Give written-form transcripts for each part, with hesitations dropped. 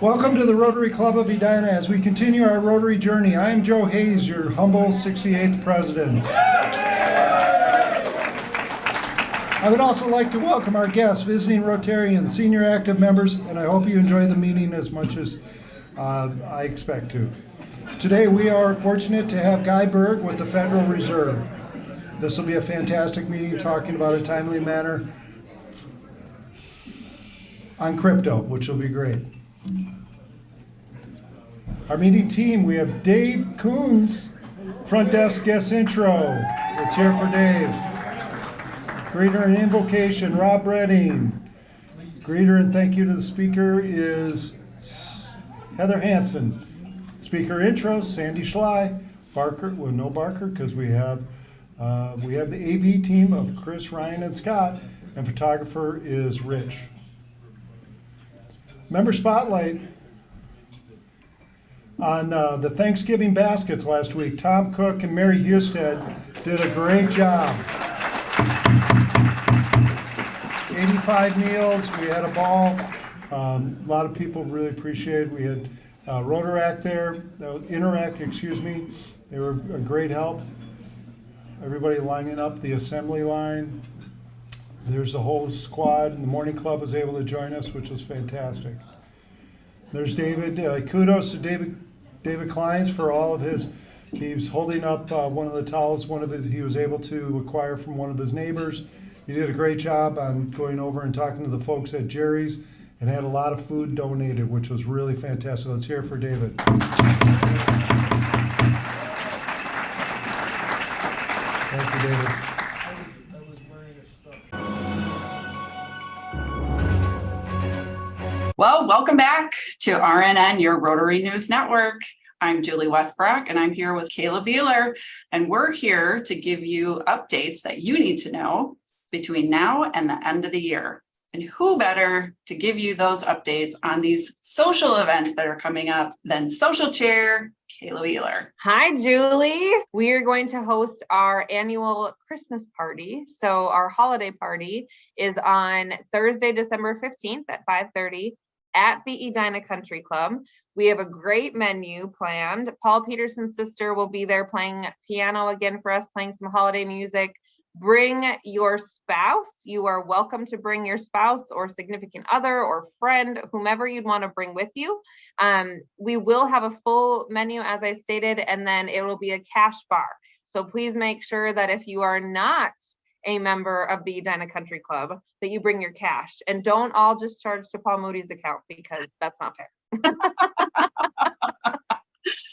Welcome to the Rotary Club of Edina as we continue our Rotary journey. I am Joe Hayes, your humble 68th president. I would also like to welcome our guests, visiting Rotarians, senior active members, and I hope you enjoy the meeting as much as I expect to. Today we are fortunate to have Guy Berg with the Federal Reserve. This will be a fantastic meeting talking about a timely manner on crypto, which will be great. Our meeting team, we have Dave Coons, front desk guest intro. Let's hear for Dave. Greeter and invocation, Rob Redding. Greeter and thank you to the speaker is Heather Hansen. Speaker intro, Sandy Schley. Barker, well, no Barker because we have the AV team of Chris, Ryan, and Scott, and photographer is Rich. Member Spotlight on the Thanksgiving baskets last week. Tom Cook and Mary Husted did a great job. 85 meals, we had a ball. A lot of people really appreciated it. We had Rotaract there, Interact, excuse me. They were a great help. Everybody lining up the assembly line. There's a whole squad, and the morning club was able to join us, which was fantastic. There's David. Kudos to David Kleins for all of his. He was holding up one of the towels. He was able to acquire from one of his neighbors. He did a great job on going over and talking to the folks at Jerry's, and had a lot of food donated, which was really fantastic. Let's hear it for David. Thank you, David. Well, welcome back to RNN, your Rotary News Network. I'm Julie Westbrook, and I'm here with Kayla Beeler, and we're here to give you updates that you need to know between now and the end of the year. And who better to give you those updates on these social events that are coming up than Social Chair Kayla Beeler. Hi, Julie. We are going to host our annual Christmas party. So our holiday party is on Thursday, December 15th at 5:30 at the Edina Country Club. We have a great menu planned. Paul Peterson's sister will be there playing piano again for us, playing some holiday music. Bring your spouse. You are welcome to bring your spouse or significant other or friend, whomever you'd want to bring with you. We will have a full menu, as I stated, and then it will be a cash bar. So please make sure that if you are not a member of the Edina Country Club, that you bring your cash, and don't all just charge to Paul Moody's account, because that's not fair.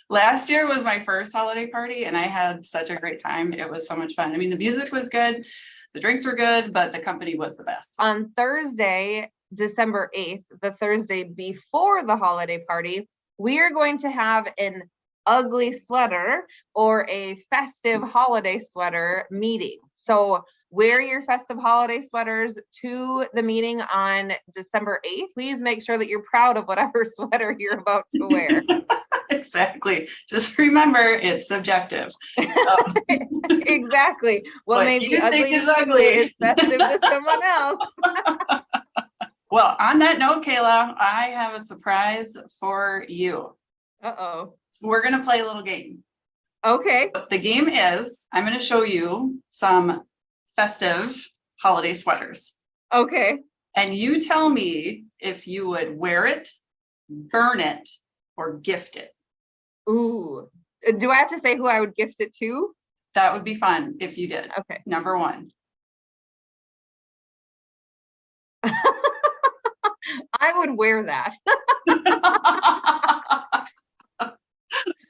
Last year was my first holiday party, and I had such a great time. It was so much fun. I mean, the music was good, the drinks were good, but the company was the best. On Thursday, December 8th, the Thursday before the holiday party, we are going to have an ugly sweater or a festive holiday sweater meeting. So wear your festive holiday sweaters to the meeting on December 8th. Please make sure that you're proud of whatever sweater you're about to wear. Exactly. Just remember, it's subjective. So. Exactly. What may be ugly is ugly. It's festive to someone else. Well, on that note, Kayla, I have a surprise for you. Uh-oh. We're going to play a little game. Okay. The game is, I'm going to show you some festive holiday sweaters. Okay. And you tell me if you would wear it, burn it, or gift it. Ooh. Do I have to say who I would gift it to? That would be fun if you did. Okay. Number one. I would wear that.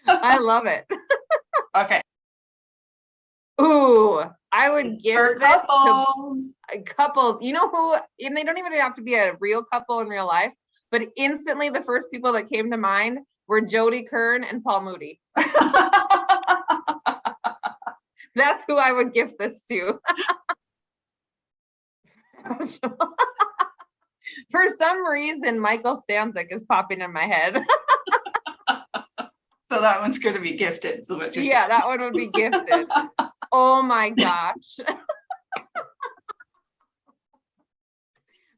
I love it. Okay. Ooh, I would give For this couples. to couples. You know who, and they don't even have to be a real couple in real life, but instantly the first people that came to mind were Jody Kern and Paul Moody. That's who I would gift this to. For some reason, Michael Stanzik is popping in my head. So that one's going to be gifted. So what you're Yeah, saying. that one would be gifted. Oh my gosh.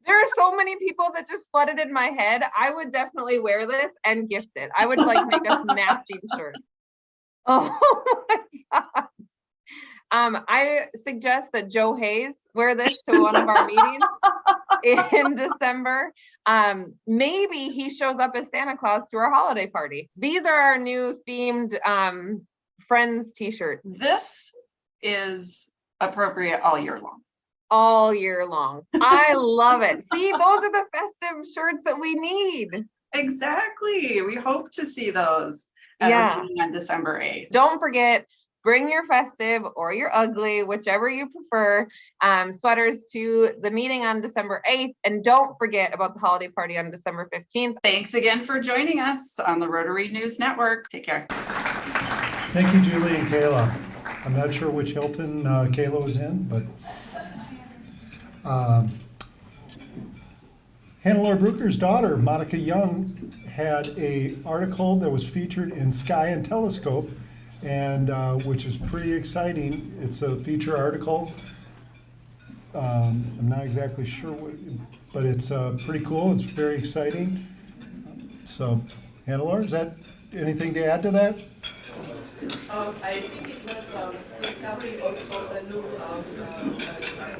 There are so many people that just flooded in my head. I would definitely wear this and gift it. I would like make us matching shirts. Oh my gosh. I suggest that Joe Hayes wear this to one of our meetings in December. Maybe he shows up as Santa Claus to our holiday party. These are our new themed Friends t-shirt. This is appropriate all year long. All year long. I love it. See, those are the festive shirts that we need. Exactly. We hope to see those at our meeting on December 8th. Don't forget, bring your festive or your ugly, whichever you prefer, sweaters to the meeting on December 8th. And don't forget about the holiday party on December 15th. Thanks again for joining us on the Rotary News Network. Take care. Thank you, Julie and Kayla. I'm not sure which Hilton Kayla was in, but Hannelore Brucker's daughter, Monica Young, had an article that was featured in Sky and Telescope, and which is pretty exciting. It's a feature article. I'm not exactly sure what, but it's pretty cool. It's very exciting. So, Hannelore, is that anything to add to that? I think it was discovery of a new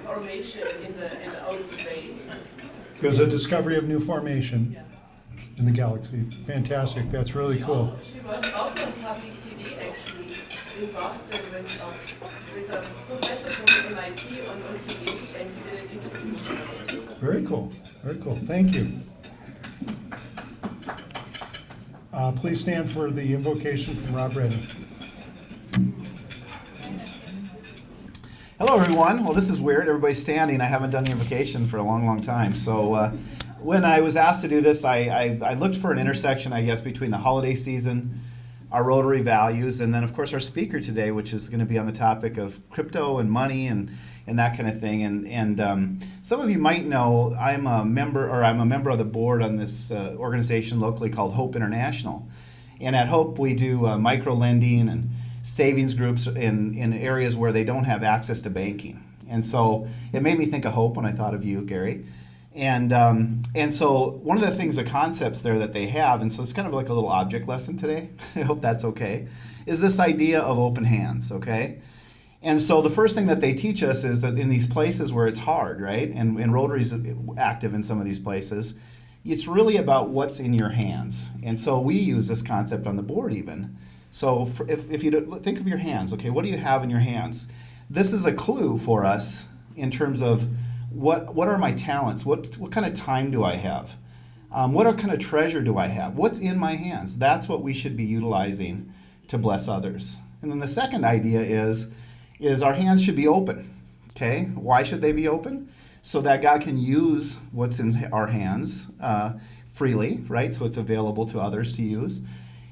formation in the outer space. It was a discovery of new formation in the galaxy. Fantastic. That's really cool. She was also on public TV actually in Boston with a professor from MIT on TV, and he did an interview. Very cool. Very cool. Thank you. Please stand for the invocation from Rob Reddy. Hello, everyone. Well, this is weird. Everybody's standing. I haven't done the invocation for a long, long time. So when I was asked to do this, I looked for an intersection, I guess, between the holiday season, our Rotary values, and then, of course, our speaker today, which is going to be on the topic of crypto and money and that kind of thing. And some of you might know I'm a member of the board on this organization locally called Hope International. And at Hope, we do micro lending and savings groups in areas where they don't have access to banking. And so it made me think of Hope when I thought of you, Gary. And so one of the things, the concepts there that they have, and so it's kind of like a little object lesson today, I hope that's okay, is this idea of open hands, okay? And so the first thing that they teach us is that in these places where it's hard, right, and Rotary's active in some of these places, it's really about what's in your hands. And so we use this concept on the board even. So if you think of your hands, okay, what do you have in your hands? This is a clue for us in terms of what are my talents? What kind of time do I have? What kind of treasure do I have? What's in my hands? That's what we should be utilizing to bless others. And then the second idea is our hands should be open, okay? Why should they be open? So that God can use what's in our hands freely, right? So it's available to others to use.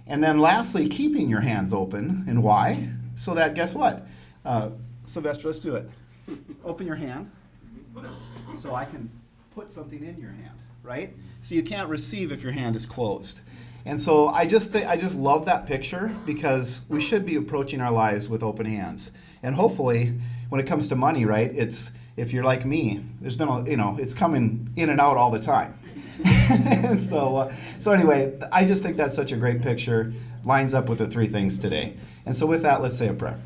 And then lastly, keeping your hands open. And why? So that, guess what? Sylvester, let's do it. Open your hand so I can put something in your hand, right? So you can't receive if your hand is closed. And so I just love that picture because we should be approaching our lives with open hands. And hopefully, when it comes to money, right, it's, if you're like me, there's been it's coming in and out all the time. So anyway, I just think that's such a great picture, lines up with the three things today. And so with that, let's say a prayer.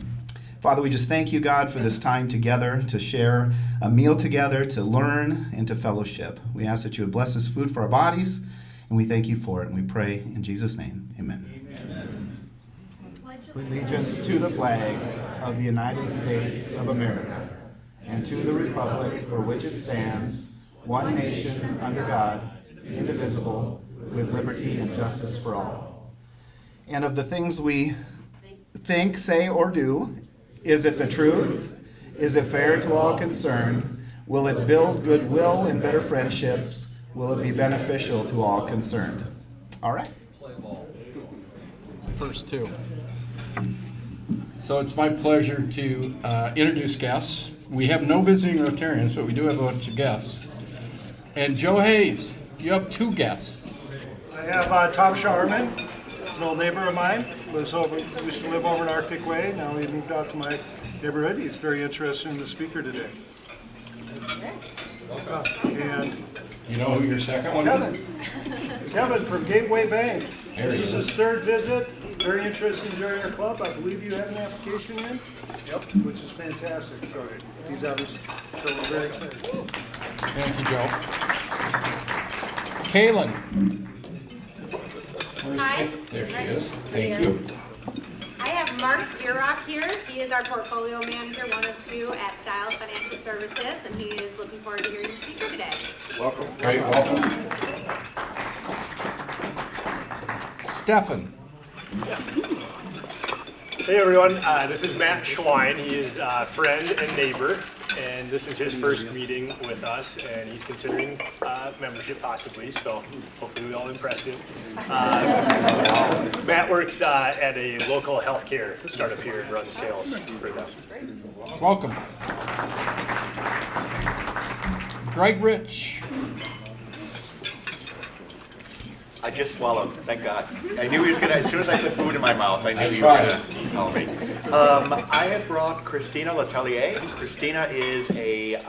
Father, we just thank you, God, for this time together, to share a meal together, to learn, and to fellowship. We ask that you would bless this food for our bodies, and we thank you for it, and we pray in Jesus' name. Amen. Amen. Allegiance to the flag of the United States of America, and to the republic for which it stands, one nation, under God, indivisible, with liberty and justice for all. And of the things we think, say, or do, is it the truth? Is it fair to all concerned? Will it build goodwill and better friendships? Will it be beneficial to all concerned? All right. First two. So it's my pleasure to introduce guests. We have no visiting Rotarians, but we do have a bunch of guests. And Joe Hayes, you have two guests. I have Tom Showerman. He's an old neighbor of mine. Used to live over in Arctic Way. Now he moved out to my neighborhood. He's very interested in the speaker today. And You know who your second one is? Kevin from Gateway Bank. There This he is his is. third visit. Very interested in joining our club. I believe you have an application in. Yep. Which is fantastic. So he's obviously, so we're very excited. Thank you, Joe. Kaylin. Where's Hi. There she is. Thank you. I have Mark Erock here. He is our portfolio manager, one of two at Styles Financial Services, and he is looking forward to hearing the speaker today. Welcome. Great, welcome. Stefan. Hey everyone, this is Matt Schwein. He is a friend and neighbor, and this is his first meeting with us, and he's considering membership possibly, so hopefully we all impress him. Matt works at a local healthcare startup here and runs sales for them. Welcome. Greg Rich. I just swallowed, thank God. I knew he was gonna, as soon as I put food in my mouth, I knew he was tried. gonna tell me. I had brought Christina Letelier. Christina is a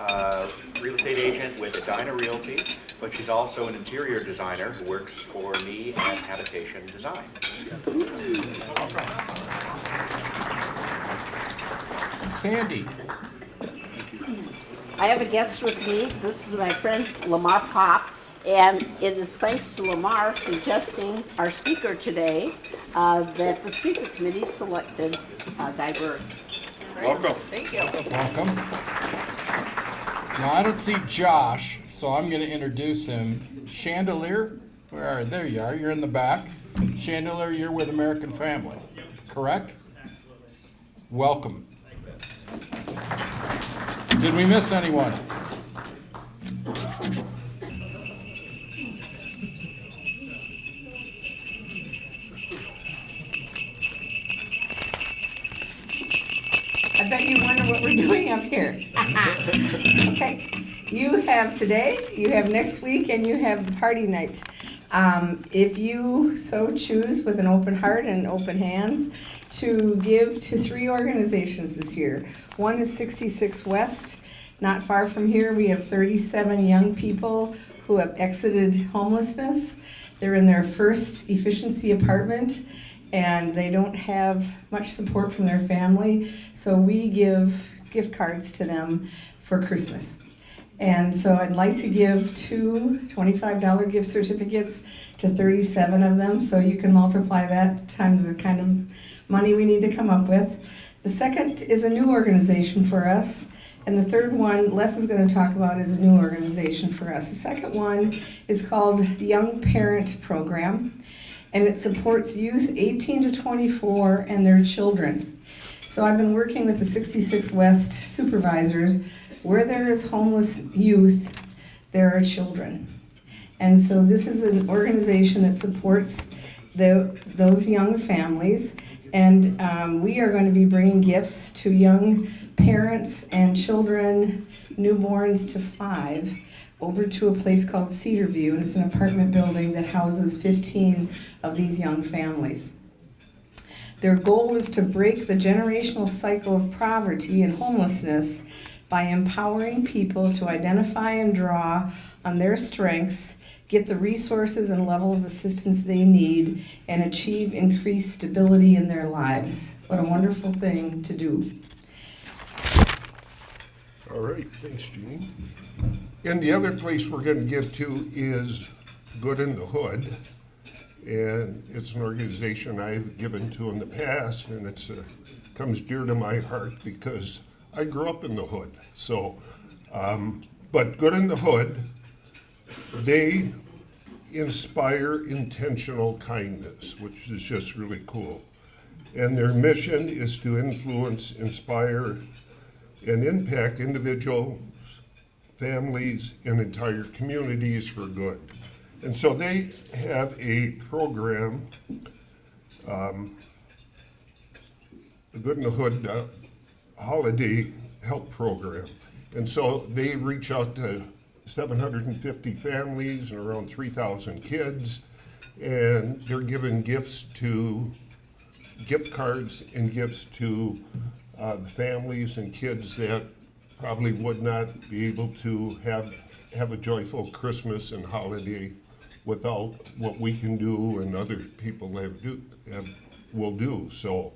real estate agent with Edina Realty, but she's also an interior designer who works for me at Habitation Design. Sandy. I have a guest with me. This is my friend Lamar Pop, and it is thanks to Lamar suggesting our speaker today that the speaker committee selected Guy Berg. Welcome. Thank you. Welcome. Now, I don't see Josh, so I'm going to introduce him. Chandelier, there you are, you're in the back. Chandelier, you're with American Family, correct? Welcome. Did we miss anyone? I bet you wonder what we're doing up here. Okay, you have today, you have next week, and you have the party night. If you so choose with an open heart and open hands to give to 3 organizations this year. One is 66 West, not far from here. We have 37 young people who have exited homelessness. They're in their first efficiency apartment, and they don't have much support from their family, so we give gift cards to them for Christmas. And so I'd like to give 2 $25 gift certificates to 37 of them, so you can multiply that times the kind of money we need to come up with. The second is a new organization for us, and the third one Les is going to talk about is a new organization for us. The second one is called Young Parent Program, and it supports youth 18 to 24 and their children. So I've been working with the 66 West supervisors. Where there is homeless youth, there are children. And so this is an organization that supports those young families, and we are going to be bringing gifts to young parents and children, newborns to 5, over to a place called Cedar View, and it's an apartment building that houses 15 of these young families. Their goal is to break the generational cycle of poverty and homelessness by empowering people to identify and draw on their strengths, get the resources and level of assistance they need, and achieve increased stability in their lives. What a wonderful thing to do. All right, thanks, Jeannie. And the other place we're going to give to is Good in the Hood. And it's an organization I've given to in the past, and it's comes dear to my heart because I grew up in the hood. So, but Good in the Hood, they inspire intentional kindness, which is just really cool. And their mission is to influence, inspire, and impact individuals, families, and entire communities for good. And so they have a program, the Good in the Hood Holiday Help Program. And so they reach out to 750 families and around 3,000 kids, and they're giving gift cards and gifts to the families and kids that probably would not be able to have a joyful Christmas and holiday without what we can do and other people will do. So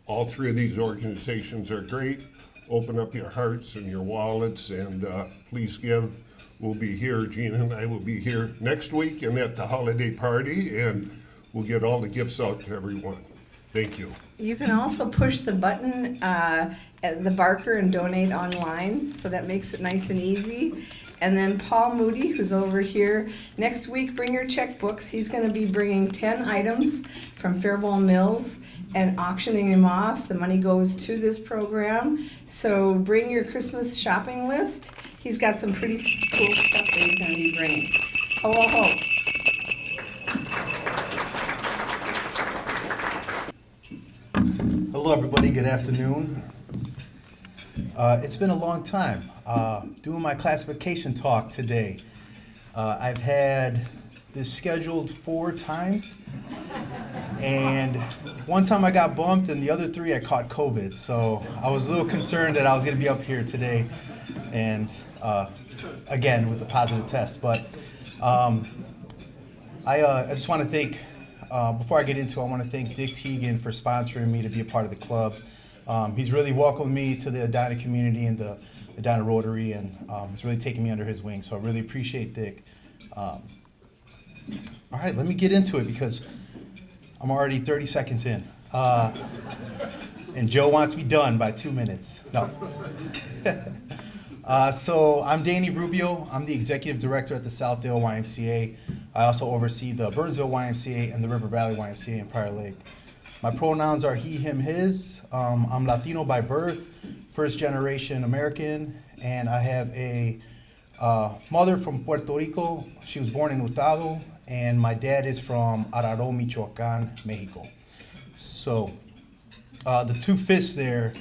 all three of these organizations are great. Open up your hearts and your wallets and please give. We'll be here, Gina and I will be here next week and at the holiday party, and we'll get all the gifts out to everyone. Thank you. You can also push the button at the Barker and donate online, so that makes it nice and easy. And then Paul Moody, who's over here, next week bring your checkbooks. He's going to be bringing 10 items from Faribault Mills and auctioning them off. The money goes to this program. So bring your Christmas shopping list. He's got some pretty cool stuff that he's going to be bringing. Ho, ho, ho. Hello, everybody. Good afternoon. It's been a long time doing my classification talk today. I've had this scheduled 4 times, and one time I got bumped, and the other 3 I caught COVID. So I was a little concerned that I was going to be up here today, and again with the positive test. But I just want to thank. Before I get into it, I want to thank Dick Teagan for sponsoring me to be a part of the club. He's really welcomed me to the Edina community and the Edina Rotary, and he's really taken me under his wing, so I really appreciate Dick. All right, let me get into it because I'm already 30 seconds in. And Joe wants me done by 2 minutes. No. So I'm Danny Rubio. I'm the executive director at the Southdale YMCA. I also oversee the Burnsville YMCA and the River Valley YMCA in Prior Lake. My pronouns are he, him, his. I'm Latino by birth, first generation American, and I have a mother from Puerto Rico. She was born in Hurtado, and my dad is from Araro, Michoacan, Mexico. So the 2 fists there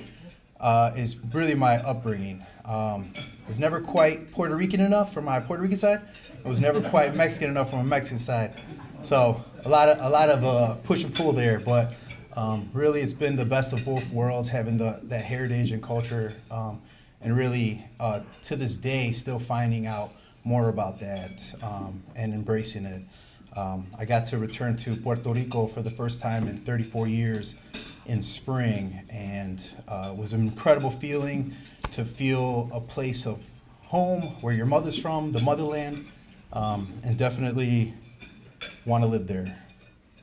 is really my upbringing. Was never quite Puerto Rican enough for my Puerto Rican side. I was never quite Mexican enough from a Mexican side. So a lot of push and pull there, but really it's been the best of both worlds, having that heritage and culture, and really to this day still finding out more about that and embracing it. I got to return to Puerto Rico for the first time in 34 years in spring, and it was an incredible feeling to feel a place of home where your mother's from, the motherland, and definitely want to live there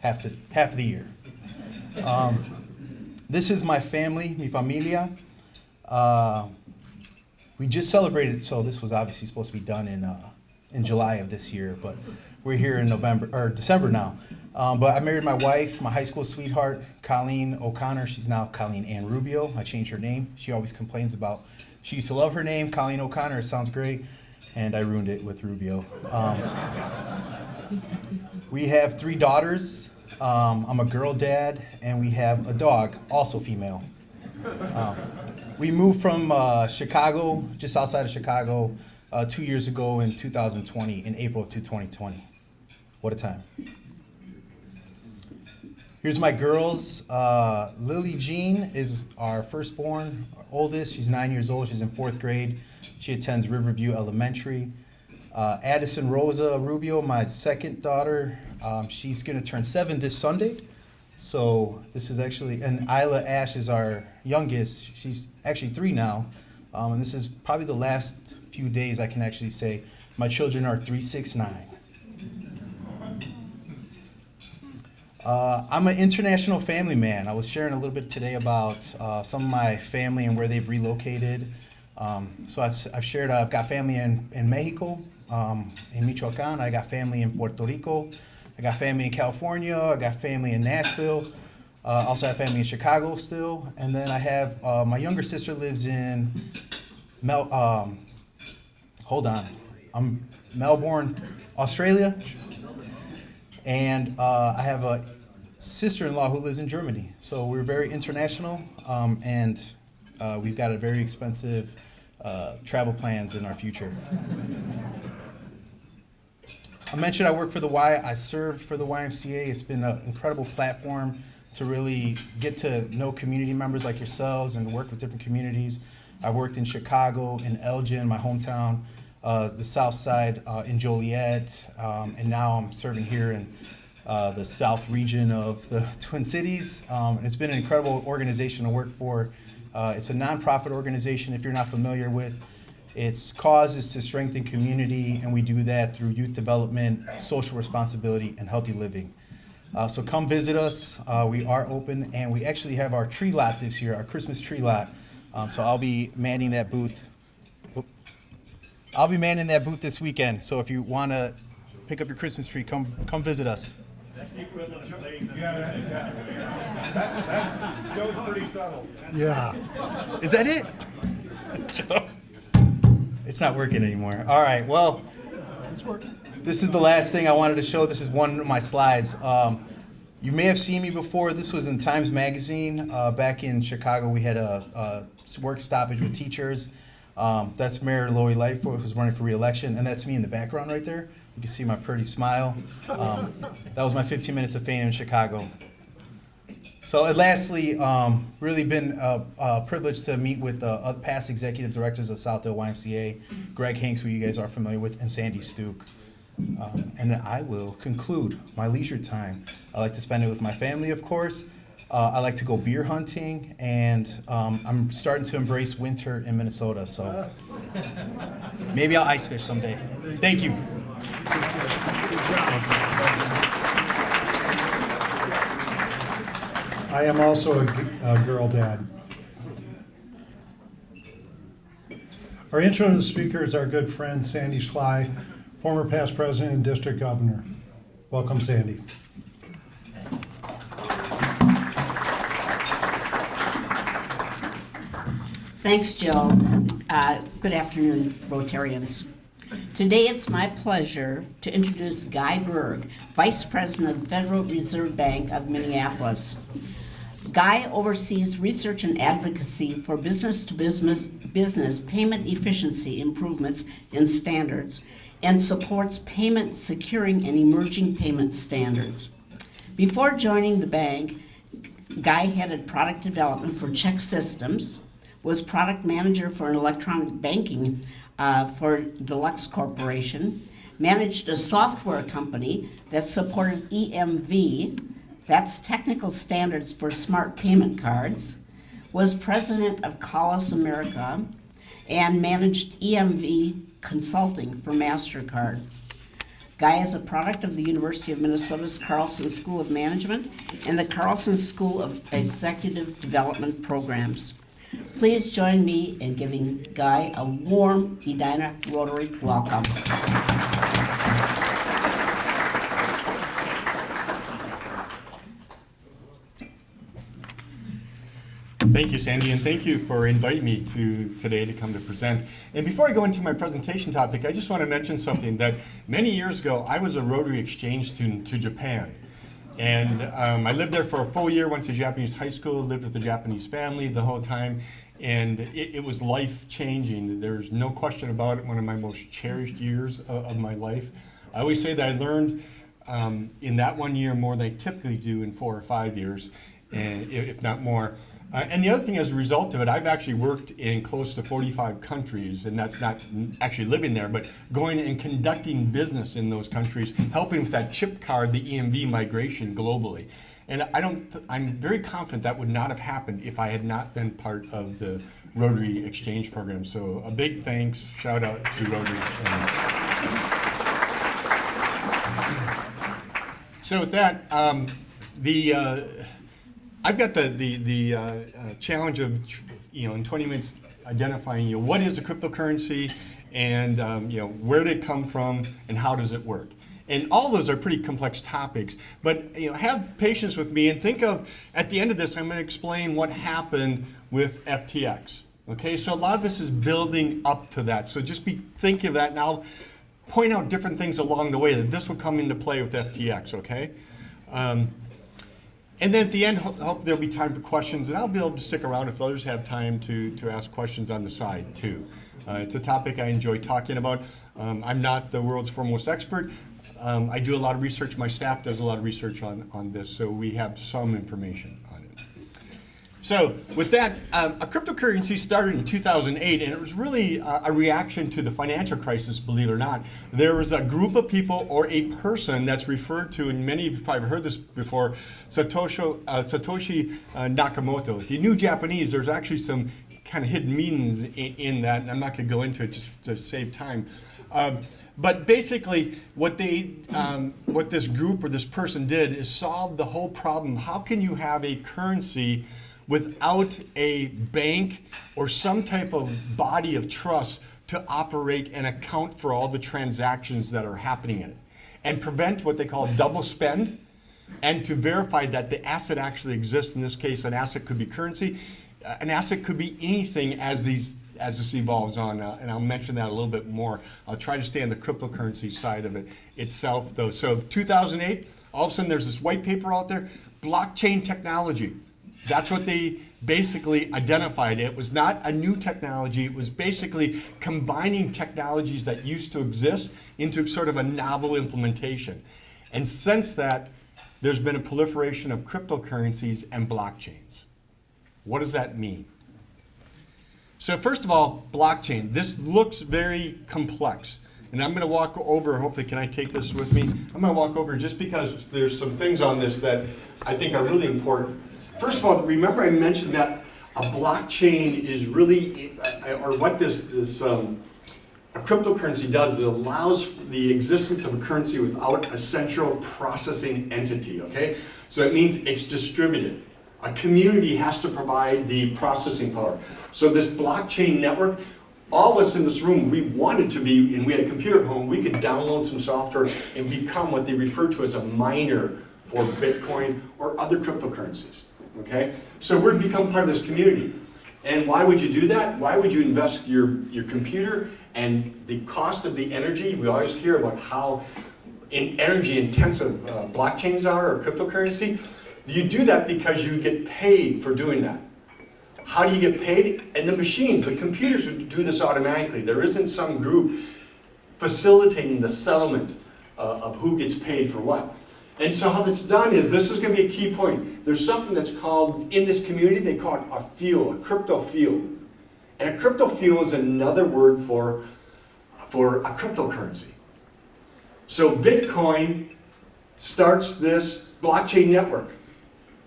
half the year. This is my family, mi familia. We just celebrated, so this was obviously supposed to be done in July of this year, but we're here in December now. But I married my wife, my high school sweetheart, Colleen O'Connor. She's now Colleen Ann Rubio. I changed her name. She always complains about, she used to love her name, Colleen O'Connor. It sounds great. And I ruined it with Rubio. We have 3 daughters. I'm a girl dad, and we have a dog, also female. We moved from Chicago, just outside of Chicago, 2 years ago in 2020, in April of 2020. What a time. Here's my girls. Lily Jean is our firstborn, our oldest. She's 9 years old. She's in 4th grade. She attends Riverview Elementary. Addison Rosa Rubio, my second daughter, she's going to turn 7 this Sunday. So this is actually, and Isla Ash is our youngest. She's actually 3 now. And this is probably the last few days I can actually say my children are 3, 6, 9. I'm an international family man. I was sharing a little bit today about some of my family and where they've relocated. So I've shared, I've got family in Mexico, in Michoacan. I got family in Puerto Rico. I got family in California. I got family in Nashville. Also have family in Chicago still. And then I have, my younger sister lives in Melbourne, Australia. And I have a sister-in-law who lives in Germany. So we're very international, and we've got a very expensive travel plans in our future. I mentioned I work for the Y. I serve for the YMCA. It's been an incredible platform to really get to know community members like yourselves and work with different communities. I've worked in Chicago, in Elgin, my hometown, the South Side, in Joliet, and now I'm serving here in the South region of the Twin Cities. It's been an incredible organization to work for. It's a nonprofit organization, if you're not familiar with. Its cause is to strengthen community, and we do that through youth development, social responsibility, and healthy living. So come visit us. We are open, and we actually have our tree lot this year, our Christmas tree lot. So I'll be manning that booth. I'll be manning that booth this weekend. So if you want to pick up your Christmas tree, come visit us. Joe's pretty subtle. Yeah. Is that it? It's not working anymore. All right, well, this is the last thing I wanted to show. This is one of my slides. You may have seen me before. This was in Times Magazine. Back in Chicago, we had a work stoppage with teachers. That's Mayor Lori Lightfoot, who's running for re-election, and that's me in the background right there. You can see my pretty smile. That was my 15 minutes of fame in Chicago. So and lastly, really been a privilege to meet with the past executive directors of Southdale YMCA, Greg Hanks, who you guys are familiar with, and Sandy Stuke. And I will conclude my leisure time. I like to spend it with my family, of course. I like to go beer hunting, and I'm starting to embrace winter in Minnesota, so maybe I'll ice fish someday. Thank you. I am also a girl dad. Our intro to the speaker is our good friend Sandy Schley, former past president and district governor. Welcome, Sandy. Thanks, Joe. Good afternoon, Rotarians. Today it's my pleasure to introduce Guy Berg, Vice President of the Federal Reserve Bank of Minneapolis. Guy oversees research and advocacy for business-to-business payment efficiency improvements and standards, and supports payment securing and emerging payment standards. Before joining the bank, Guy headed product development for check systems, was product manager for an electronic banking for Deluxe Corporation, managed a software company that supported EMV, that's technical standards for smart payment cards, was president of Collis America, and managed EMV consulting for MasterCard. Guy is a product of the University of Minnesota's Carlson School of Management and the Carlson School of Executive Development Programs. Please join me in giving Guy a warm Edina Rotary welcome. Thank you, Sandy, and thank you for inviting me today to come to present. And before I go into my presentation topic, I just want to mention something that many years ago, I was a Rotary exchange student to Japan. And I lived there for a full year, went to Japanese high school, lived with a Japanese family the whole time, and it was life-changing. There's no question about it, one of my most cherished years of my life. I always say that I learned in that 1 year more than I typically do in 4 or 5 years, if not more. And the other thing, as a result of it, I've actually worked in close to 45 countries, and that's not actually living there, but going and conducting business in those countries, helping with that chip card, the EMV migration globally. And I'm very confident that would not have happened if I had not been part of the Rotary Exchange Program. So a big thanks, shout out to Rotary. So with that, I've got the challenge of, in 20 minutes identifying, what is a cryptocurrency, and where did it come from, and how does it work? And all those are pretty complex topics, but have patience with me and think of, at the end of this, I'm going to explain what happened with FTX. Okay, so a lot of this is building up to that. So just be thinking of that, and I'll point out different things along the way that this will come into play with FTX. Okay. And then at the end, hope there'll be time for questions, and I'll be able to stick around if others have time to ask questions on the side too. It's a topic I enjoy talking about. I'm not the world's foremost expert. I do a lot of research. My staff does a lot of research on this, so we have some information on it. So with that, a cryptocurrency started in 2008, and it was really a reaction to the financial crisis, believe it or not. There was a group of people or a person that's referred to, and many of you probably heard this before, Satoshi Nakamoto. If you knew Japanese, there's actually some kind of hidden meanings in that, and I'm not going to go into it just to save time. But basically, what this group or this person did is solve the whole problem. How can you have a currency without a bank or some type of body of trust to operate and account for all the transactions that are happening in it, and prevent what they call double spend, and to verify that the asset actually exists? In this case, an asset could be currency, an asset could be anything as this evolves on, and I'll mention that a little bit more. I'll try to stay on the cryptocurrency side of it itself, though. So 2008, all of a sudden there's this white paper out there, blockchain technology. That's what they basically identified. It was not a new technology. It was basically combining technologies that used to exist into sort of a novel implementation. And since that, there's been a proliferation of cryptocurrencies and blockchains. What does that mean? So first of all, blockchain. This looks very complex. And I'm going to walk over, hopefully, can I take this with me? I'm going to walk over just because there's some things on this that I think are really important. First of all, remember I mentioned that a blockchain is really, or what a cryptocurrency does is it allows the existence of a currency without a central processing entity, okay? So it means it's distributed. A community has to provide the processing power. So this blockchain network, all of us in this room, we wanted to be, and we had a computer at home, we could download some software and become what they refer to as a miner for Bitcoin or other cryptocurrencies. Okay, so we're become part of this community. And why would you do that? Why would you invest your computer and the cost of the energy? We always hear about how energy intensive blockchains are, or cryptocurrency. You do that because you get paid for doing that. How do you get paid? And the machines, the computers would do this automatically. There isn't some group facilitating the settlement of who gets paid for what. And so how that's done is, this is going to be a key point. There's something that's called, in this community, they call it a fuel, a crypto fuel. And a crypto fuel is another word for a cryptocurrency. So Bitcoin starts this blockchain network.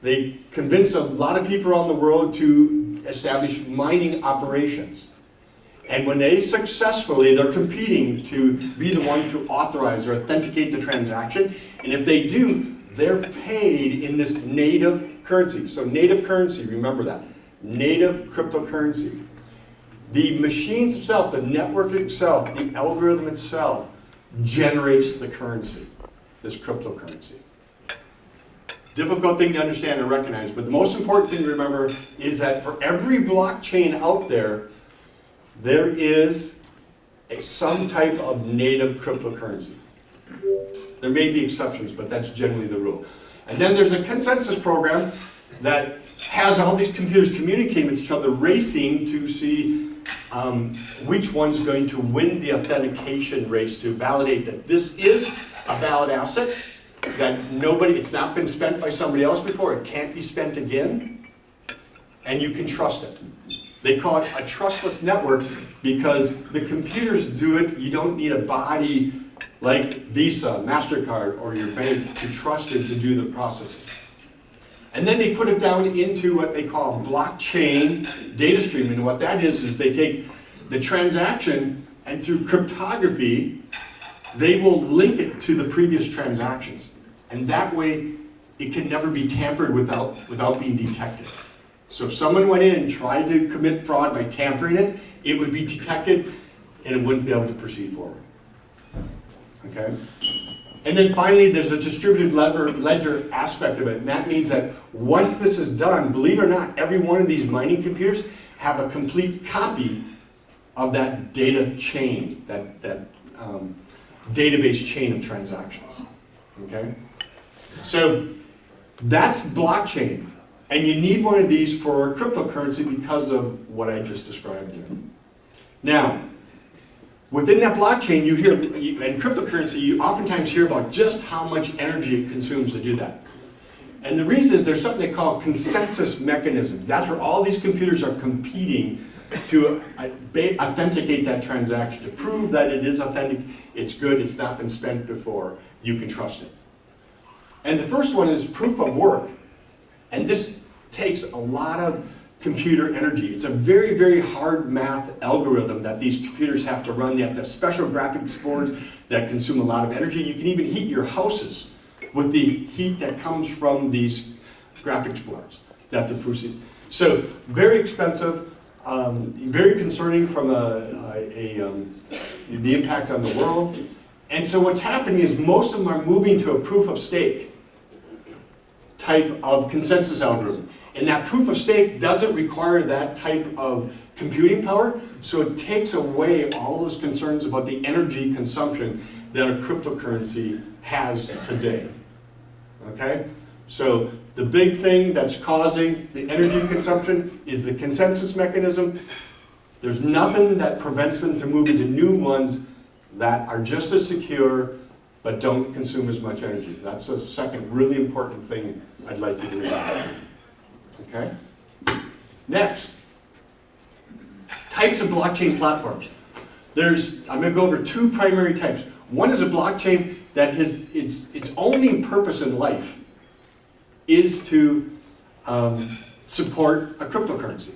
They convince a lot of people around the world to establish mining operations. And when they successfully, they're competing to be the one to authorize or authenticate the transaction. And if they do, they're paid in this native currency. So native currency, remember that. Native cryptocurrency. The machines itself, the network itself, the algorithm itself generates the currency, this cryptocurrency. Difficult thing to understand and recognize, but the most important thing to remember is that for every blockchain out there, there is some type of native cryptocurrency. There may be exceptions, but that's generally the rule. And then there's a consensus program that has all these computers communicating with each other, racing to see which one's going to win the authentication race to validate that this is a valid asset, that it's not been spent by somebody else before, it can't be spent again, and you can trust it. They call it a trustless network because the computers do it. You don't need a body like Visa, MasterCard, or your bank to trust it to do the processing. And then they put it down into what they call blockchain data stream. And what that is they take the transaction and through cryptography, they will link it to the previous transactions. And that way, it can never be tampered without being detected. So if someone went in and tried to commit fraud by tampering it, it would be detected and it wouldn't be able to proceed forward. Okay? And then finally, there's a distributed ledger aspect of it. And that means that once this is done, believe it or not, every one of these mining computers have a complete copy of that data chain, that database chain of transactions. Okay? So that's blockchain. And you need one of these for cryptocurrency because of what I just described there. Now, within that blockchain, you hear, in cryptocurrency, you oftentimes hear about just how much energy it consumes to do that. And the reason is there's something they call consensus mechanisms. That's where all these computers are competing to authenticate that transaction, to prove that it is authentic, it's good, it's not been spent before, you can trust it. And the first one is proof of work. And this takes a lot of computer energy. It's a very, very hard math algorithm that these computers have to run. They have to have special graphics boards that consume a lot of energy. You can even heat your houses with the heat that comes from these graphics boards that the proceed. So very expensive, very concerning from the impact on the world. And so what's happening is most of them are moving to a proof of stake type of consensus algorithm. And that proof of stake doesn't require that type of computing power, so it takes away all those concerns about the energy consumption that a cryptocurrency has today. Okay? So the big thing that's causing the energy consumption is the consensus mechanism. There's nothing that prevents them to move into new ones that are just as secure but don't consume as much energy. That's a second really important thing I'd like you to realize. Okay? Next, types of blockchain platforms. I'm going to go over two primary types. One is a blockchain that its only purpose in life is to support a cryptocurrency.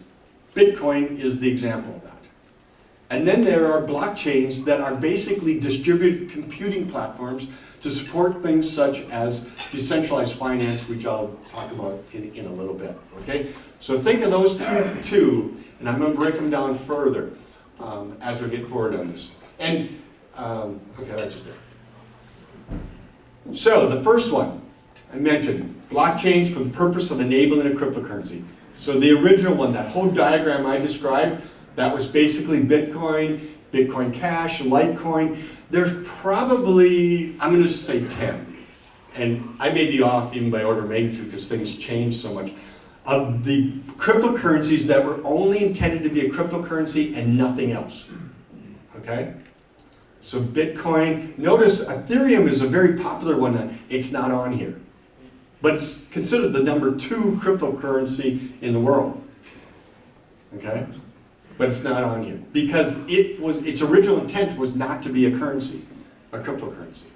Bitcoin is the example of that. And then there are blockchains that are basically distributed computing platforms to support things such as decentralized finance, which I'll talk about in a little bit, okay? So think of those two, and I'm going to break them down further as we get forward on this. And, okay, that's just it. So the first one, I mentioned, blockchains for the purpose of enabling a cryptocurrency. So the original one, that whole diagram I described, that was basically Bitcoin, Bitcoin Cash, Litecoin. There's probably, I'm going to say 10. And I may be off even by order of magnitude because things change so much. Of the cryptocurrencies that were only intended to be a cryptocurrency and nothing else. Okay? So Bitcoin, notice Ethereum is a very popular one. It's not on here. But it's considered the number 2 cryptocurrency in the world. Okay? But it's not on here because its original intent was not to be a currency, a cryptocurrency.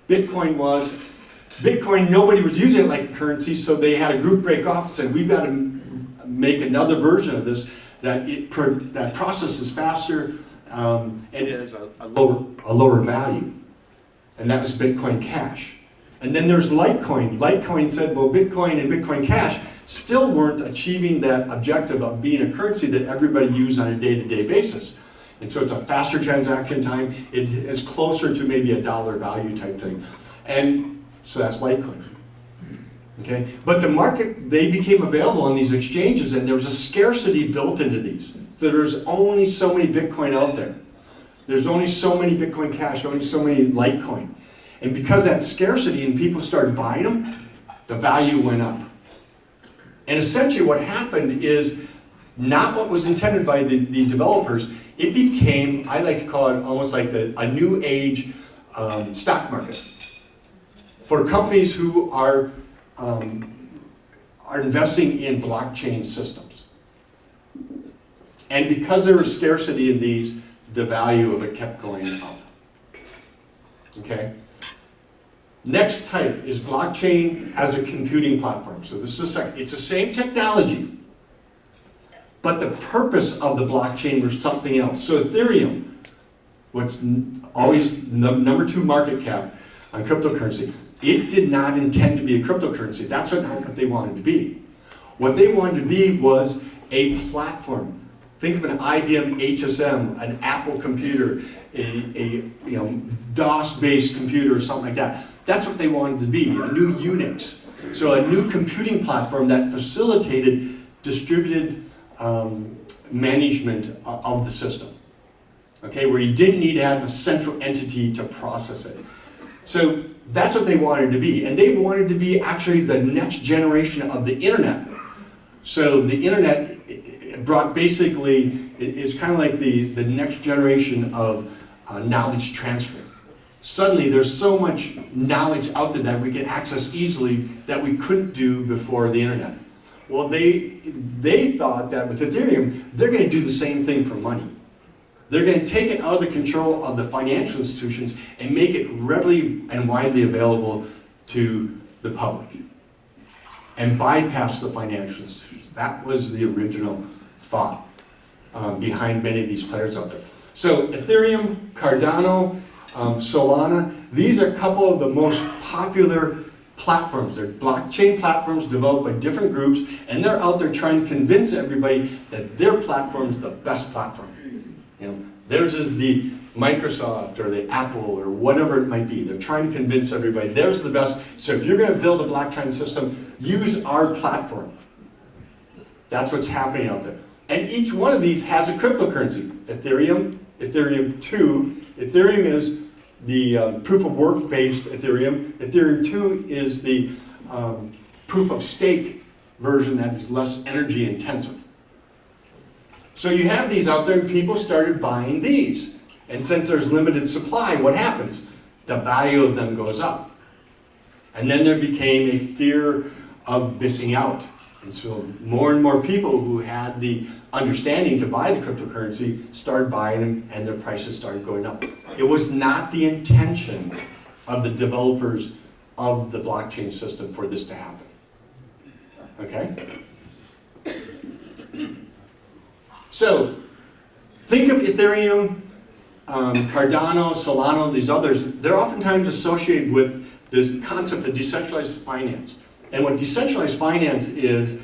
Bitcoin, nobody was using it like a currency, so they had a group break off and said, we've got to make another version of this that processes faster and it has a lower value. And that was Bitcoin Cash. And then there's Litecoin. Litecoin said, well, Bitcoin and Bitcoin Cash still weren't achieving that objective of being a currency that everybody used on a day-to-day basis. And so it's a faster transaction time. It is closer to maybe a dollar value type thing. And so that's Litecoin. Okay? But the market, they became available on these exchanges and there was a scarcity built into these. So there's only so many Bitcoin out there. There's only so many Bitcoin Cash, only so many Litecoin. And because that scarcity and people started buying them, the value went up. And essentially what happened is not what was intended by the developers. It became, I like to call it almost like a new age stock market for companies who are investing in blockchain systems. And because there was scarcity in these, the value of it kept going up. Okay? Next type is blockchain as a computing platform. So this is it's the same technology, but the purpose of the blockchain was something else. So Ethereum, what's always the number 2 market cap on cryptocurrency, it did not intend to be a cryptocurrency. That's not what they wanted to be. What they wanted to be was a platform. Think of an IBM HSM, an Apple computer, a DOS-based computer or something like that. That's what they wanted to be, a new Unix. So a new computing platform that facilitated distributed management of the system. Okay, where you didn't need to have a central entity to process it. So that's what they wanted to be. And they wanted to be actually the next generation of the internet. So the internet brought basically, it's kind of like the next generation of knowledge transfer. suddenly there's so much knowledge out there that we can access easily that we couldn't do before the internet. Well, they thought that with Ethereum, they're going to do the same thing for money. They're going to take it out of the control of the financial institutions and make it readily and widely available to the public and bypass the financial institutions. That was the original thought behind many of these players out there. So Ethereum, Cardano, Solana, these are a couple of the most popular platforms. They're blockchain platforms developed by different groups, and they're out there trying to convince everybody that their platform is the best platform. You know, theirs is the Microsoft or the Apple or whatever it might be. They're trying to convince everybody theirs is the best. So if you're going to build a blockchain system, use our platform. That's what's happening out there. And each one of these has a cryptocurrency. Ethereum, Ethereum 2. Ethereum is the proof of work based Ethereum. Ethereum 2 is the proof of stake version that is less energy intensive. So you have these out there and people started buying these. And since there's limited supply, what happens? The value of them goes up. And then there became a fear of missing out. And so more and more people who had the understanding to buy the cryptocurrency started buying them and their prices started going up. It was not the intention of the developers of the blockchain system for this to happen. Okay? So, think of Ethereum, Cardano, Solana, these others. They're oftentimes associated with this concept of decentralized finance. And what decentralized finance is